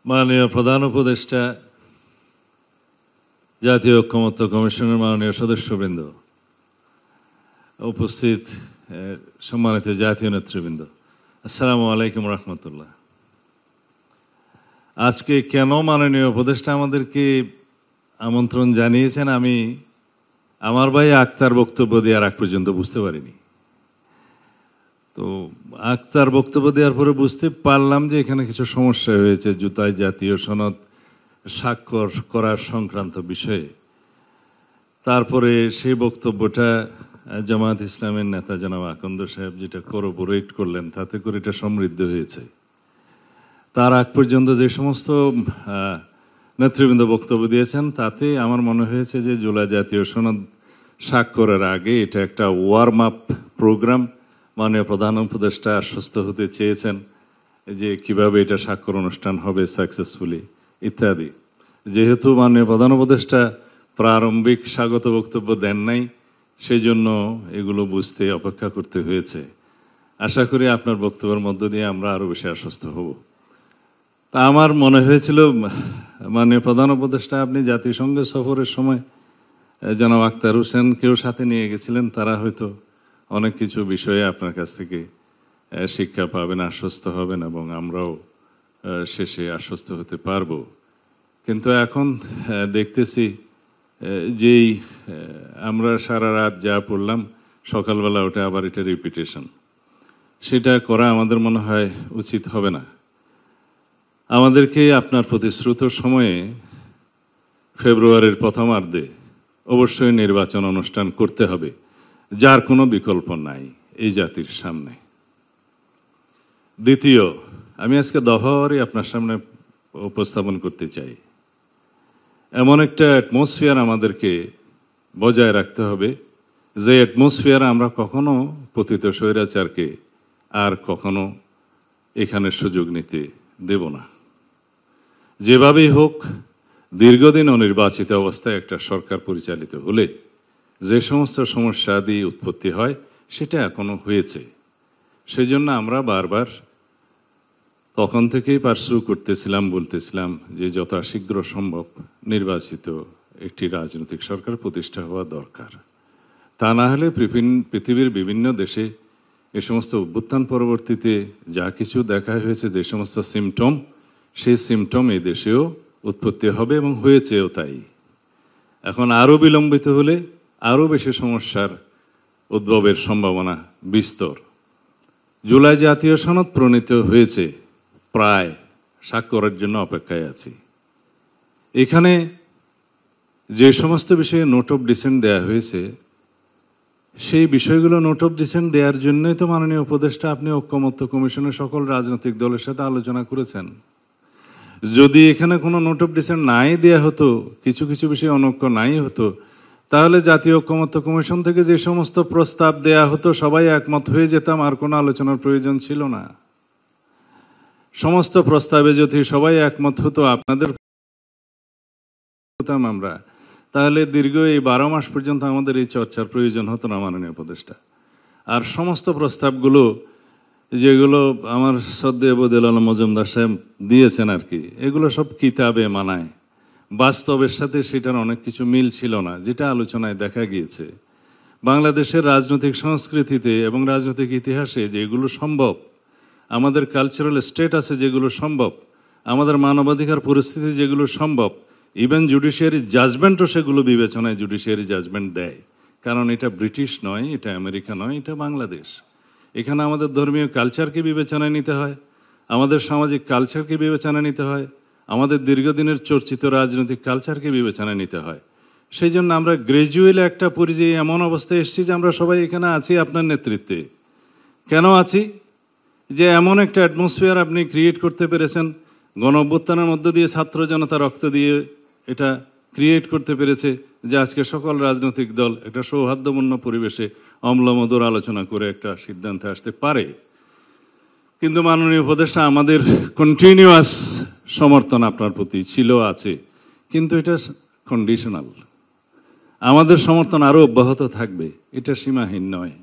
মাননীয় প্রধান উপদেষ্টা, জাতীয় ঐক্যমত্য কমিশনের মাননীয় সদস্যবৃন্দ, উপস্থিত সম্মানিত জাতীয় নেতৃবৃন্দ, আসসালামু আলাইকুম রহমতুল্লাহ। আজকে কেন মাননীয় উপদেষ্টা আমাদেরকে আমন্ত্রণ জানিয়েছেন আমি আমার ভাই আক্তার বক্তব্য দেওয়ার আগ পর্যন্ত বুঝতে পারিনি। তো আক্তার বক্তব্য দেওয়ার পরে বুঝতে পারলাম যে এখানে কিছু সমস্যা হয়েছে জুতায় জাতীয় সনদ স্বাক্ষর করার সংক্রান্ত বিষয়ে। তারপরে সেই বক্তব্যটা জামায়াত ইসলামের নেতা জনাব আকন্দ সাহেব যেটা কোরোবোরেট করলেন, তাতে করে এটা সমৃদ্ধ হয়েছে। তার আগ পর্যন্ত যে সমস্ত নেতৃবৃন্দ বক্তব্য দিয়েছেন তাতে আমার মনে হয়েছে যে জুলাই জাতীয় সনদ স্বাক্ষরের আগে এটা একটা ওয়ার্ম আপ প্রোগ্রাম। মাননীয় প্রধান উপদেষ্টা আশ্বস্ত হতে চেয়েছেন যে কিভাবে এটা স্বাক্ষর অনুষ্ঠান হবে সাকসেসফুলি ইত্যাদি। যেহেতু মাননীয় প্রধান উপদেষ্টা প্রারম্ভিক স্বাগত বক্তব্য দেন নাই, সেই জন্য এগুলো বুঝতে অপেক্ষা করতে হয়েছে। আশা করি আপনার বক্তব্যের মধ্য দিয়ে আমরা আরও বেশি আশ্বস্ত হব। তা আমার মনে হয়েছিল মাননীয় প্রধান উপদেষ্টা আপনি জাতিসংঘ সফরের সময় জনাব আক্তার হোসেনকেও সাথে নিয়ে গেছিলেন, তারা হয়তো অনেক কিছু বিষয়ে আপনার কাছ থেকে শিক্ষা পাবেন, আশ্বস্ত হবেন এবং আমরাও শেষে আশ্বস্ত হতে পারব। কিন্তু এখন দেখতেছি যেই আমরা সারা রাত যা পড়লাম সকালবেলা ওটা আবার এটা রিপিটেশন, সেটা করা আমাদের মনে হয় উচিত হবে না। আমাদেরকে আপনার প্রতিশ্রুত সময়ে ফেব্রুয়ারির প্রথমার্ধে অবশ্যই নির্বাচন অনুষ্ঠান করতে হবে, যার কোনো বিকল্প নাই এই জাতির সামনে। দ্বিতীয়, আমি আজকে দফাওয়ারি আপনার সামনে উপস্থাপন করতে চাই। এমন একটা অ্যাটমসফিয়ার আমাদেরকে বজায় রাখতে হবে যে অ্যাটমসফিয়ার আমরা কখনো পতিত স্বৈরাচারকে আর কখনো এখানে সুযোগ নিতে দেব না। যেভাবেই হোক দীর্ঘদিন অনির্বাচিত অবস্থায় একটা সরকার পরিচালিত হলে যে সমস্ত সমস্যা দিয়ে উৎপত্তি হয় সেটা এখনো হয়েছে। সেই জন্য আমরা বারবার তখন থেকেই পার্সু করতেছিলাম, বলতেছিলাম যে যত শীঘ্র সম্ভব নির্বাচিত একটি রাজনৈতিক সরকার প্রতিষ্ঠা হওয়া দরকার। তা না হলে পৃথিবীর বিভিন্ন দেশে এ সমস্ত অভ্যুত্থান পরবর্তীতে যা কিছু দেখা হয়েছে, যে সমস্ত সিমটম, সেই সিমটম এই দেশেও উৎপত্তি হবে এবং হয়েছেও তাই। এখন আরও বিলম্বিত হলে আরও বেশি সমস্যার উদ্ভবের সম্ভাবনা বিস্তর। জুলাই জাতীয় সনদ প্রণীত হয়েছে, প্রায় স্বাক্ষরের জন্য অপেক্ষায় আছি। এখানে যে সমস্ত বিষয়ে নোট অফ ডিসেন্ট দেওয়া হয়েছে সেই বিষয়গুলো নোট অফ ডিসেন্ট দেওয়ার জন্যই তো মাননীয় উপদেষ্টা আপনি ঐক্যমত্য কমিশনের সকল রাজনৈতিক দলের সাথে আলোচনা করেছেন। যদি এখানে কোনো নোট অফ ডিসেন্ট নাই দেওয়া হতো, কিছু কিছু বিষয়ে অনৈক্য নাই হতো, তাহলে জাতীয় ঐক্যমত্য কমিশন থেকে যে সমস্ত প্রস্তাব দেয়া হতো সবাই একমত হয়ে যেতাম, আর কোনো আলোচনার প্রয়োজন ছিল না। সমস্ত প্রস্তাবে যদি সবাই একমত হতো, আপনাদের হতাম আমরা, তাহলে দীর্ঘ এই 12 মাস পর্যন্ত আমাদের এই চর্চার প্রয়োজন হতো না মাননীয় উপদেষ্টা। আর সমস্ত প্রস্তাবগুলো যেগুলো আমার শ্রদ্ধেয় বদিউল আলম মজুমদার সাহেব দিয়েছেন আর কি, এগুলো সব কিতাবে মানায়, বাস্তবের সাথে সেটার অনেক কিছু মিল ছিল না, যেটা আলোচনায় দেখা গিয়েছে। বাংলাদেশের রাজনৈতিক সংস্কৃতিতে এবং রাজনৈতিক ইতিহাসে যেগুলো সম্ভব, আমাদের কালচারাল স্টেটাসে যেগুলো সম্ভব, আমাদের মানবাধিকার পরিস্থিতি যেগুলো সম্ভব, ইভেন জুডিশিয়ারি জাজমেন্টও সেগুলো বিবেচনায় জুডিশিয়ারি জাজমেন্ট দেয়। কারণ এটা ব্রিটিশ নয়, এটা আমেরিকা নয়, এটা বাংলাদেশ। এখানে আমাদের ধর্মীয় কালচারকে বিবেচনায় নিতে হয়, আমাদের সামাজিক কালচারকে বিবেচনায় নিতে হয়, আমাদের দীর্ঘদিনের চর্চিত রাজনৈতিক কালচারকে বিবেচনায় নিতে হয়। সেই জন্য আমরা গ্রাজুয়ালি একটা পরিযায়ী এমন অবস্থায় এসেছি যে আমরা সবাই এখানে আছি আপনার নেতৃত্বে। কেন আছি? যে এমন একটা অ্যাটমসফিয়ার আপনি ক্রিয়েট করতে পেরেছেন, গণ অভ্যুত্থানের মধ্য দিয়ে ছাত্র জনতা রক্ত দিয়ে এটা ক্রিয়েট করতে পেরেছে যে আজকে সকল রাজনৈতিক দল একটা সৌহার্দ্যপূর্ণ পরিবেশে অম্লমধুর আলোচনা করে একটা সিদ্ধান্তে আসতে পারে। কিন্তু মাননীয় উপদেষ্টা, আমাদের কন্টিনিউয়াস সমর্থন আপনার প্রতি ছিল, আছে, কিন্তু এটা কন্ডিশনাল। আমাদের সমর্থন আরও অব্যাহত থাকবে, এটা সীমাহীন নয়।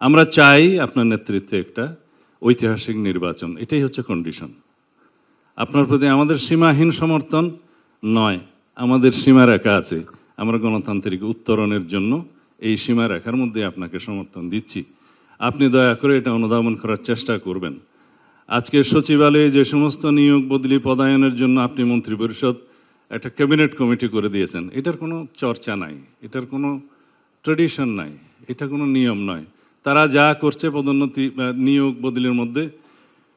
আমরা চাই আপনার নেতৃত্বে একটা ঐতিহাসিক নির্বাচন, এটাই হচ্ছে কন্ডিশন। আপনার প্রতি আমাদের সীমাহীন সমর্থন নয়, আমাদের সীমারেখা আছে। আমরা গণতান্ত্রিক উত্তরণের জন্য এই সীমারেখার মধ্যে আপনাকে সমর্থন দিচ্ছি। আপনি দয়া করে এটা অনুধাবন করার চেষ্টা করবেন। আজকে সচিবালয়ে যে সমস্ত নিয়োগ বদলি পদায়নের জন্য আপনি মন্ত্রিপরিষদ একটা ক্যাবিনেট কমিটি করে দিয়েছেন, এটার কোনো চর্চা নাই, এটার কোনো ট্রেডিশন নাই, এটা কোনো নিয়ম নয়। তারা যা করছে পদোন্নতি নিয়োগ বদলির মধ্যে,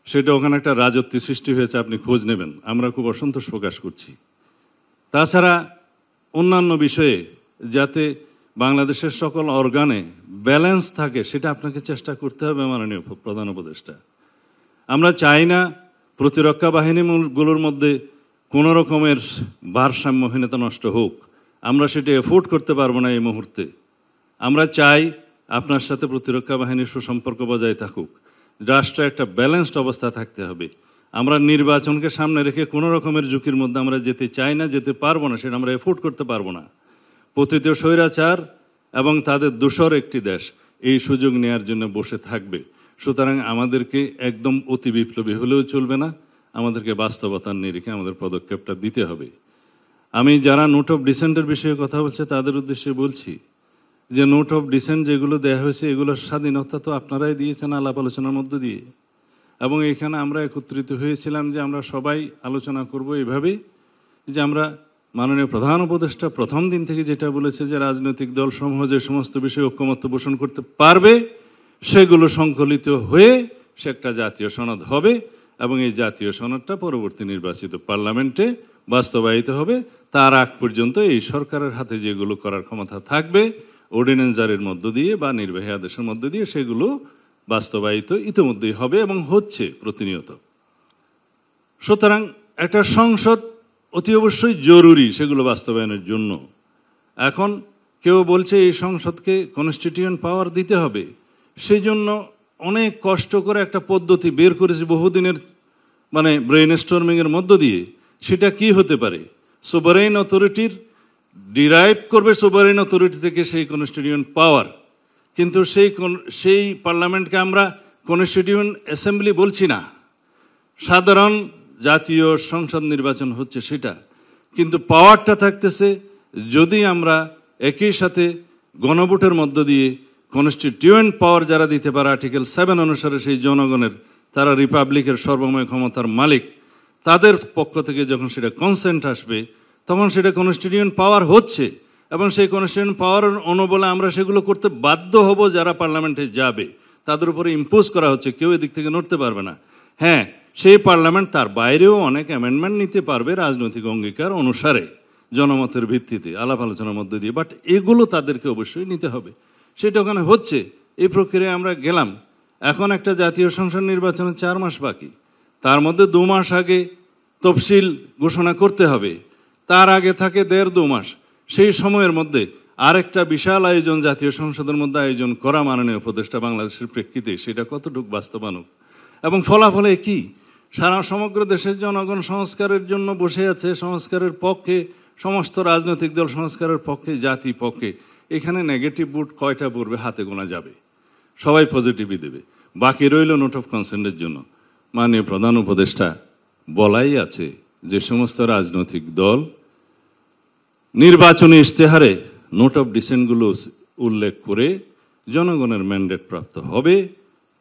সেটা ওখানে একটা রাজত্ব সৃষ্টি হয়েছে, আপনি খোঁজ নেবেন। আমরা খুব অসন্তোষ প্রকাশ করছি। তাছাড়া অন্যান্য বিষয়ে যাতে বাংলাদেশের সকল অর্গানে ব্যালেন্স থাকে, সেটা আপনাকে চেষ্টা করতে হবে মাননীয় প্রধান উপদেষ্টা। আমরা চাই না প্রতিরক্ষা বাহিনীগুলোর মধ্যে কোনো রকমের ভারসাম্যহীনতা নষ্ট হোক। আমরা সেটা এফোর্ড করতে পারবো না এই মুহূর্তে। আমরা চাই আপনার সাথে প্রতিরক্ষা বাহিনীর সুসম্পর্ক বজায় থাকুক। রাষ্ট্রে একটা ব্যালেন্সড অবস্থা থাকতে হবে। আমরা নির্বাচনকে সামনে রেখে কোনো রকমের ঝুঁকির মধ্যে আমরা যেতে চাই না, যেতে পারবো না, সেটা আমরা এফোর্ড করতে পারবো না। পতিত স্বৈরাচার এবং তাদের দোসর একটি দেশ এই সুযোগ নেওয়ার জন্য বসে থাকবে। সুতরাং আমাদেরকে একদম অতি বিপ্লবী হলেও চলবে না, আমাদেরকে বাস্তবতার নিরিখে আমাদের পদক্ষেপটা দিতে হবে। আমি যারা নোট অফ ডিসেন্টের বিষয়ে কথা বলছে তাদের উদ্দেশ্যে বলছি যে নোট অফ ডিসেন্ট যেগুলো দেওয়া হয়েছে, এগুলোর স্বাধীনতা তো আপনারাই দিয়েছেন আলাপ আলোচনার মধ্য দিয়ে। এবং এখানে আমরা একত্রিত হয়েছিলাম যে আমরা সবাই আলোচনা করব এভাবে যে আমরা মাননীয় প্রধান উপদেষ্টা প্রথম দিন থেকে যেটা বলেছে যে রাজনৈতিক দলসমূহ যে সমস্ত বিষয়ে ঐক্যমত্য পোষণ করতে পারবে সেগুলো সংকলিত হয়ে সে একটা জাতীয় সনদ হবে এবং এই জাতীয় সনদটা পরবর্তী নির্বাচিত পার্লামেন্টে বাস্তবায়িত হবে। তার আগ পর্যন্ত এই সরকারের হাতে যেগুলো করার ক্ষমতা থাকবে অর্ডিন্যান্স জারির মধ্য দিয়ে বা নির্বাহী আদেশের মধ্য দিয়ে সেগুলো বাস্তবায়িত ইতিমধ্যেই হবে এবং হচ্ছে প্রতিনিয়ত। সুতরাং একটা সংসদ অতি অবশ্যই জরুরি সেগুলো বাস্তবায়নের জন্য। এখন কেউ বলছে এই সংসদকে কনস্টিটিউয়েন্ট পাওয়ার দিতে হবে, সেই জন্য অনেক কষ্ট করে একটা পদ্ধতি বের করেছে বহুদিনের ব্রেইন স্টর্মিংয়ের মধ্য দিয়ে। সেটা কি হতে পারে? সোভারেইন অথরিটির ডিরাইভ করবে সোভারেইন অথরিটি থেকে সেই কনস্টিটিউয়েন্ট পাওয়ার, কিন্তু সেই পার্লামেন্টকে আমরা কনস্টিটিউয়েন্ট অ্যাসেম্বলি বলছি না, সাধারণ জাতীয় সংসদ নির্বাচন হচ্ছে সেটা। কিন্তু পাওয়ারটা থাকতেছে যদি আমরা একই সাথে গণভোটের মধ্য দিয়ে কনস্টিটিউয়েন্ট পাওয়ার যারা দিতে পারে আর্টিকেল 7 অনুসারে সেই জনগণের, তারা রিপাবলিকের সর্বময় ক্ষমতার মালিক, তাদের পক্ষ থেকে যখন সেটা কনসেন্ট আসবে তখন সেটা কনস্টিটিউয়েন্ট পাওয়ার হচ্ছে এবং সেই কনস্টিটিউয়েন্ট পাওয়ারের অনুবলে আমরা সেগুলো করতে বাধ্য হব। যারা পার্লামেন্টে যাবে তাদের উপরে ইম্পোজ করা হচ্ছে, কেউ এদিক থেকে নড়তে পারবে না। হ্যাঁ, সেই পার্লামেন্ট তার বাইরেও অনেক অ্যামেন্ডমেন্ট নিতে পারবে রাজনৈতিক অঙ্গীকার অনুসারে, জনমতের ভিত্তিতে আলাপ আলোচনার মধ্যে দিয়ে, বাট এগুলো তাদেরকে অবশ্যই নিতে হবে। সেটা ওখানে হচ্ছে, এই প্রক্রিয়ায় আমরা গেলাম। এখন একটা জাতীয় সংসদ নির্বাচনের 4 মাস বাকি, তার মধ্যে 2 মাস আগে তফসিল ঘোষণা করতে হবে, তার আগে থাকে 1.5-2 মাস। সেই সময়ের মধ্যে আরেকটা বিশাল আয়োজন জাতীয় সংসদের মধ্যে আয়োজন করা মাননীয় উপদেষ্টা বাংলাদেশের প্রেক্ষিতে সেটা কতটুকু বাস্তবায়ন এবং ফলাফলে কি? সমগ্র দেশের জনগণ সংস্কারের জন্য বসে আছে, সংস্কারের পক্ষে সমস্ত রাজনৈতিক দল, সংস্কারের পক্ষে, জাতি পক্ষে। এখানে নেগেটিভ ভোট কয়টা পড়বে হাতে গোনা যাবে, সবাই পজিটিভই দেবে। বাকি রইল নোট অফ কনসেন্টের জন্য। মাননীয় প্রধান উপদেষ্টা বলাই আছে যে সমস্ত রাজনৈতিক দল নির্বাচনী ইশতেহারে নোট অফ ডিসেন্টগুলো উল্লেখ করে জনগণের ম্যান্ডেট প্রাপ্ত হবে,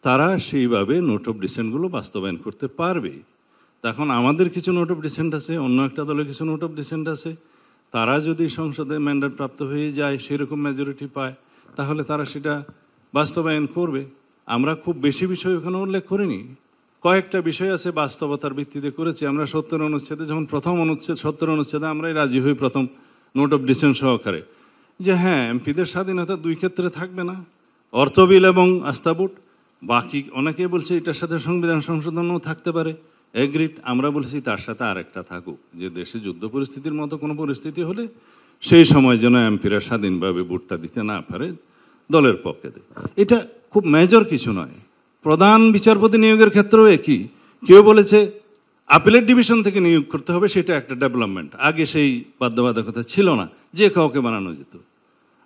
তারা সেইভাবে নোট অফ ডিসেন্টগুলো বাস্তবায়ন করতে পারবে। তখন আমাদের কিছু নোট অফ ডিসেন্ট আছে, অন্য একটা দলের কিছু নোট অফ ডিসেন্ট আছে, তারা যদি সংসদে ম্যান্ডেট প্রাপ্ত হয়ে যায়, সেরকম মেজরিটি পায়, তাহলে তারা সেটা বাস্তবায়ন করবে। আমরা খুব বেশি বিষয় ওখানে উল্লেখ করিনি, কয়েকটা বিষয় আছে বাস্তবতার ভিত্তিতে করেছি। আমরা 70 অনুচ্ছেদে যখন প্রথম 70 অনুচ্ছেদে আমরাই রাজি হই প্রথম নোট অফ ডিসেন্ট সহকারে, যে হ্যাঁ এমপিদের স্বাধীনতা 2 ক্ষেত্রে থাকবে না, অর্থ বিল এবং আস্থা ভোট। বাকি অনেকে বলছে এটার সাথে সংবিধান সংশোধনও থাকতে পারে, এগ্রিড। আমরা বলছি তার সাথে আরেকটা থাকুক, যে দেশে যুদ্ধ পরিস্থিতির মতো কোনো পরিস্থিতি হলে সেই সময় যেন এমপিরা স্বাধীনভাবে ভোটটা দিতে না পারে, দলের পক্ষে। এটা খুব মেজর কিছু নয়। প্রধান বিচারপতি নিয়োগের ক্ষেত্রেও একই। কেউ বলেছে আপিলেট ডিভিশন থেকে নিয়োগ করতে হবে, সেটা একটা ডেভেলপমেন্ট। আগে সেই বাধ্যবাধকতা ছিল না, যে কাউকে বানানো যেত।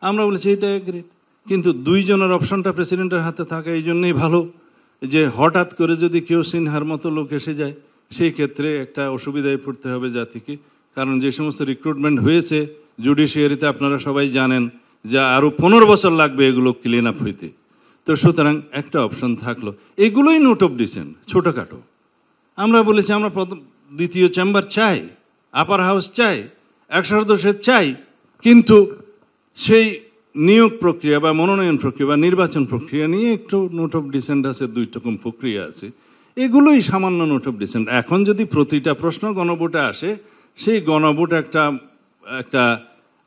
আমরা বলেছি এটা এগ্রিড, কিন্তু 2 জনের অপশনটা প্রেসিডেন্টের হাতে থাকা এই জন্যই ভালো, যে হঠাৎ করে যদি কেউ সিনহার মতো লোক এসে যায়, সেই ক্ষেত্রে একটা অসুবিধায় পড়তে হবে জাতিকে। কারণ যে সমস্ত রিক্রুটমেন্ট হয়েছে জুডিশিয়ারিতে আপনারা সবাই জানেন যে আরও 15 বছর লাগবে এগুলো ক্লিন আপ হইতে। তো সুতরাং একটা অপশন থাকলো, এগুলোই নোট অফ ডিসেন্ট, ছোটোখাটো। আমরা বলেছি আমরা দ্বিতীয় চেম্বার চাই, আপার হাউস চাই, 100 সদস্যের চাই, কিন্তু সেই নিয়োগ প্রক্রিয়া বা মনোনয়ন প্রক্রিয়া বা নির্বাচন প্রক্রিয়া নিয়ে একটু নোট অফ ডিসেন্ট আছে, 2 রকম প্রক্রিয়া আছে। এগুলোই সামান্য নোট অফ ডিসেন্ট। এখন যদি প্রতিটা প্রশ্ন গণভোটে আসে, সেই গণভোট একটা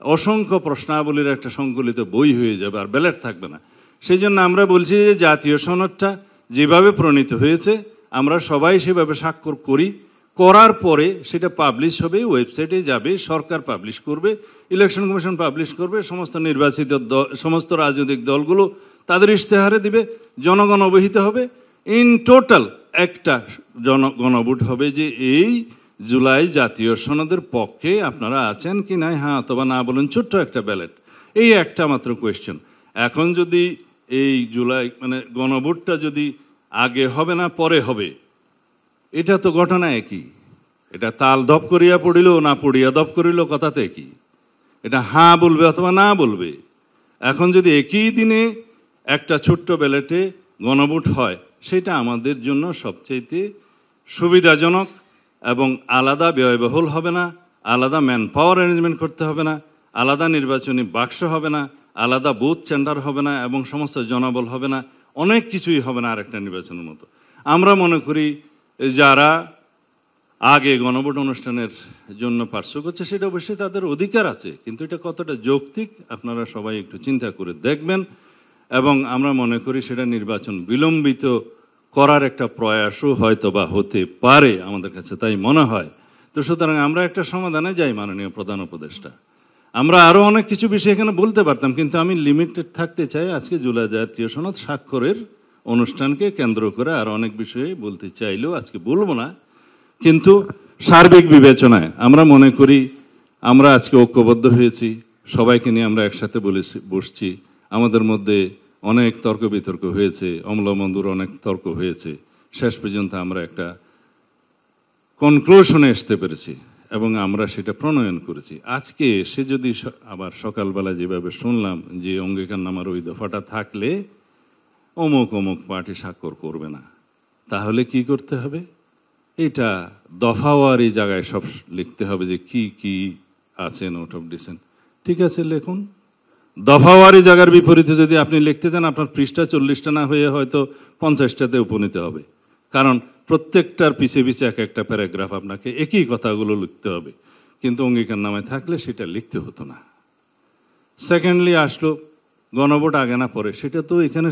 অসংখ্য প্রশ্নাবলীর একটা সংকলিত বই হয়ে যাবে, আর ব্যালট থাকবে না। সেই জন্য আমরা বলছি যে জাতীয় সনদটা যেভাবে প্রণীত হয়েছে আমরা সবাই সেভাবে স্বাক্ষর করি, করার পরে সেটা পাবলিশ হবে, ওয়েবসাইটে যাবে, সরকার পাবলিশ করবে, ইলেকশন কমিশন পাবলিশ করবে, সমস্ত নির্বাচিত সমস্ত রাজনৈতিক দলগুলো তাদের ইশতেহারে দিবে, জনগণ অবহিত হবে। ইন টোটাল একটা গণভোট হবে যে এই জুলাই জাতীয় সনদের পক্ষে আপনারা আছেন কি নাই, হ্যাঁ অথবা না বলুন, ছোট্ট একটা ব্যালট। এই একটা মাত্র কোয়েশ্চেন। এখন যদি এই জুলাই মানে গণভোটটা যদি আগে হবে না পরে হবে, এটা তো ঘটনা একই। এটা তাল দপ করিয়া পড়িল না পড়িয়া দপ করিল, কথাতে কি এটা হ্যাঁ বলবে অথবা না বলবে। এখন যদি একই দিনে একটা ছোট্ট ব্যালটে গণভোট হয়, সেটা আমাদের জন্য সবচাইতে সুবিধাজনক এবং আলাদা ব্যয়বহুল হবে না, আলাদা ম্যান পাওয়ার অ্যারেঞ্জমেন্ট করতে হবে না, আলাদা নির্বাচনী বাক্স হবে না, আলাদা বুথ সেন্টার হবে না এবং সমস্ত জনবল হবে না, অনেক কিছুই হবে না আরেকটা নির্বাচনের মতো। আমরা মনে করি যারা আগে গণভোট অনুষ্ঠানের জন্য পার্শ্ব করছে সেটা অবশ্যই তাদের অধিকার আছে, কিন্তু এটা কতটা যৌক্তিক আপনারা সবাই একটু চিন্তা করে দেখবেন। এবং আমরা মনে করি সেটা নির্বাচন বিলম্বিত করার একটা প্রয়াসও হয়তো বা হতে পারে, আমাদের কাছে তাই মনে হয়। তো সুতরাং আমরা একটা সমাধানে যাই, মাননীয় প্রধান উপদেষ্টা। আমরা আরও অনেক কিছু বিষয় এখানে বলতে পারতাম, কিন্তু আমি লিমিটেড থাকতে চাই। আজকে জুলাই জাতীয় সনদ স্বাক্ষরের অনুষ্ঠানকে কেন্দ্র করে আর অনেক বিষয়ে বলতে চাইলেও আজকে বলবো না, কিন্তু সার্বিক বিবেচনায় আমরা মনে করি আমরা আজকে ঐক্যবদ্ধ হয়েছি, সবাইকে নিয়ে আমরা একসাথে বসছি। আমাদের মধ্যে অনেক তর্ক বিতর্ক হয়েছে, অম্লমন্দুর অনেক তর্ক হয়েছে, শেষ পর্যন্ত আমরা একটা কনক্লুশনে আসতে পেরেছি এবং আমরা সেটা প্রণয়ন করেছি। আজকে এসে যদি আবার সকালবেলা যেভাবে শুনলাম যে অঙ্গীকারনামার ওই দফাটা থাকলে অমুক অমুক পার্টি স্বাক্ষর করবে না, তাহলে কি করতে হবে? এটা দফাওয়ার এই জায়গায় সব লিখতে হবে যে কি কি আছে নোট অফ ডিসেন্ট। ঠিক আছে, লিখুন। দফাওয়ারি জায়গার বিপরীতে যদি আপনি লিখতে চান, আপনার পৃষ্ঠা 40টা না হয়ে হয়তো 50টাতে উপনীত হবে, কারণ প্রত্যেকটার পিছে পিছে এক একটা প্যারাগ্রাফ আপনাকে একই কথাগুলো লিখতে হবে। কিন্তু অঙ্গীকারনামায় থাকলে সেটা লিখতে হতো না। সেকেন্ডলি আসলো গণভোট আগে না পরে, সেটা তো এখানে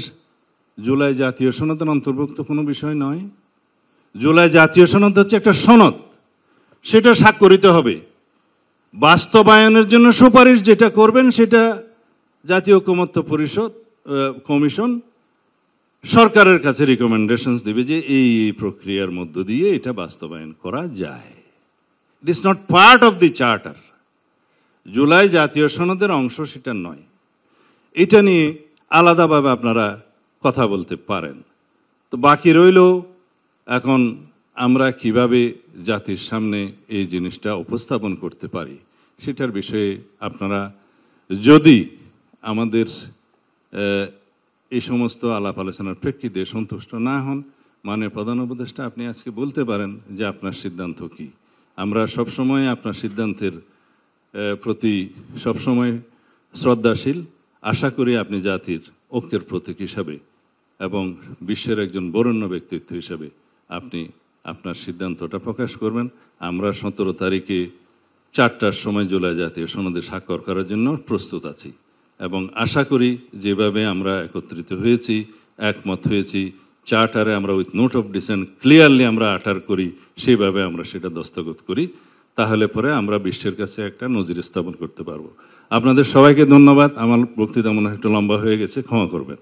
জুলাই জাতীয় সনদের অন্তর্ভুক্ত কোনো বিষয় নয়। জুলাই জাতীয় সনদ হচ্ছে একটা সনদ, সেটা স্বাক্ষরিত হবে। বাস্তবায়নের জন্য সুপারিশ যেটা করবেন সেটা জাতীয় ঐকমত্য পরিষদ কমিশন সরকারের কাছে রিকমেন্ডেশনস দিবে যে এই প্রক্রিয়ার মধ্য দিয়ে এটা বাস্তবায়ন করা যায়। It is not part of the charter. July জাতীয় সনদের অংশ সেটা নয়। এটা নিয়ে আলাদাভাবে আপনারা কথা বলতে পারেন। তো বাকি রইল এখন আমরা কিভাবে জাতির সামনে এই জিনিসটা উপস্থাপন করতে পারি, সেটার বিষয়ে আপনারা যদি আমাদের এই সমস্ত আলাপ আলোচনার প্রেক্ষিতে সন্তুষ্ট না হন, মাননীয় প্রধান উপদেষ্টা আপনি আজকে বলতে পারেন যে আপনার সিদ্ধান্ত কি। আমরা সবসময় আপনার সিদ্ধান্তের প্রতি সবসময় শ্রদ্ধাশীল। আশা করি আপনি জাতির ঐক্যের প্রতীক হিসাবে এবং বিশ্বের একজন বরেণ্য ব্যক্তিত্ব হিসাবে আপনি আপনার সিদ্ধান্তটা প্রকাশ করবেন। আমরা 17 তারিখে 4টার সময় জুলাই জাতীয় সনদে স্বাক্ষর করার জন্য প্রস্তুত আছি এবং আশা করি যেভাবে আমরা একত্রিত হয়েছি, একমত হয়েছি, চার্টারে আমরা with note of dissent clearly আমরা আটার করি, সেইভাবে আমরা সেটা দস্তখত করি, তাহলে পরে আমরা বিশ্বের কাছে একটা নজির স্থাপন করতে পারবো। আপনাদের সবাইকে ধন্যবাদ। আমার বক্তৃতা মনে হয় একটু লম্বা হয়ে গেছে, ক্ষমা করবেন।